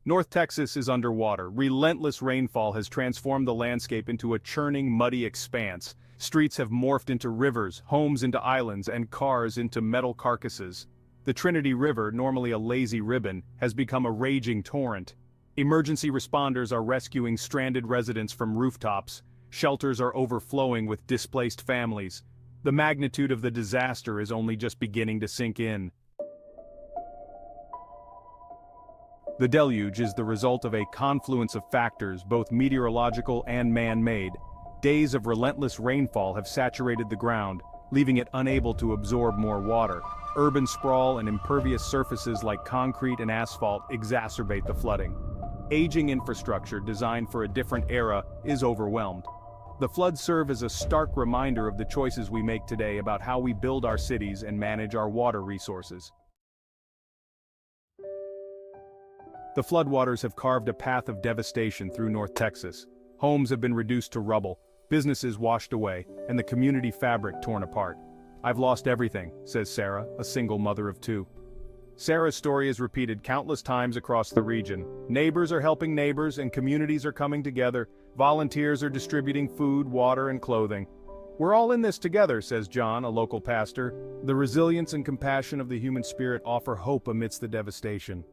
North Texas is underwater. Relentless rainfall has transformed the landscape into a churning, muddy expanse. Streets have morphed into rivers, homes into islands, and cars into metal carcasses. The Trinity River, normally a lazy ribbon, has become a raging torrent. Emergency responders are rescuing stranded residents from rooftops. Shelters are overflowing with displaced families. The magnitude of the disaster is only just beginning to sink in. The deluge is the result of a confluence of factors, both meteorological and man-made. Days of relentless rainfall have saturated the ground, leaving it unable to absorb more water. Urban sprawl and impervious surfaces like concrete and asphalt exacerbate the flooding. Aging infrastructure designed for a different era is overwhelmed. The floods serve as a stark reminder of the choices we make today about how we build our cities and manage our water resources. The floodwaters have carved a path of devastation through North Texas. Homes have been reduced to rubble, businesses washed away, and the community fabric torn apart. "I've lost everything," says Sarah, a single mother of two. Sarah's story is repeated countless times across the region. Neighbors are helping neighbors and communities are coming together. Volunteers are distributing food, water, and clothing. "We're all in this together," says John, a local pastor. The resilience and compassion of the human spirit offer hope amidst the devastation.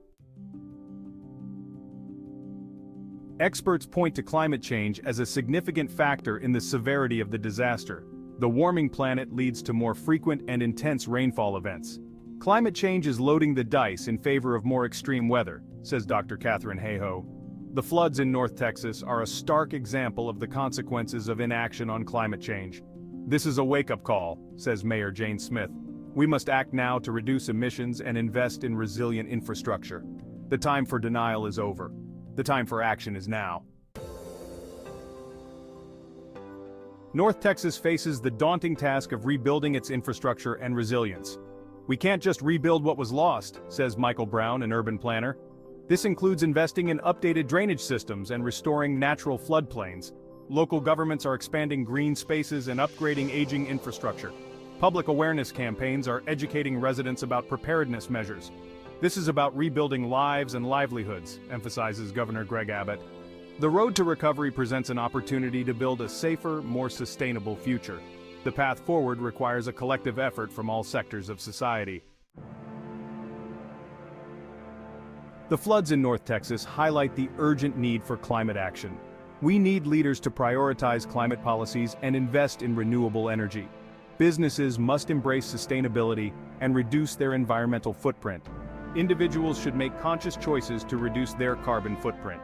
Experts point to climate change as a significant factor in the severity of the disaster. The warming planet leads to more frequent and intense rainfall events. Climate change is loading the dice in favor of more extreme weather, says Dr. Catherine Hayhoe. The floods in North Texas are a stark example of the consequences of inaction on climate change. "This is a wake-up call," says Mayor Jane Smith. "We must act now to reduce emissions and invest in resilient infrastructure. The time for denial is over. The time for action is now." North Texas faces the daunting task of rebuilding its infrastructure and resilience. "We can't just rebuild what was lost," says Michael Brown, an urban planner. "This includes investing in updated drainage systems and restoring natural floodplains. Local governments are expanding green spaces and upgrading aging infrastructure. Public awareness campaigns are educating residents about preparedness measures. This is about rebuilding lives and livelihoods," emphasizes Governor Greg Abbott. The road to recovery presents an opportunity to build a safer, more sustainable future. The path forward requires a collective effort from all sectors of society. The floods in North Texas highlight the urgent need for climate action. We need leaders to prioritize climate policies and invest in renewable energy. Businesses must embrace sustainability and reduce their environmental footprint. Individuals should make conscious choices to reduce their carbon footprint.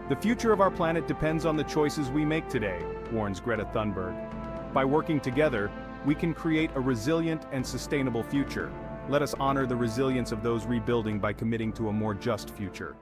"The future of our planet depends on the choices we make today," warns Greta Thunberg. "By working together, we can create a resilient and sustainable future. Let us honor the resilience of those rebuilding by committing to a more just future."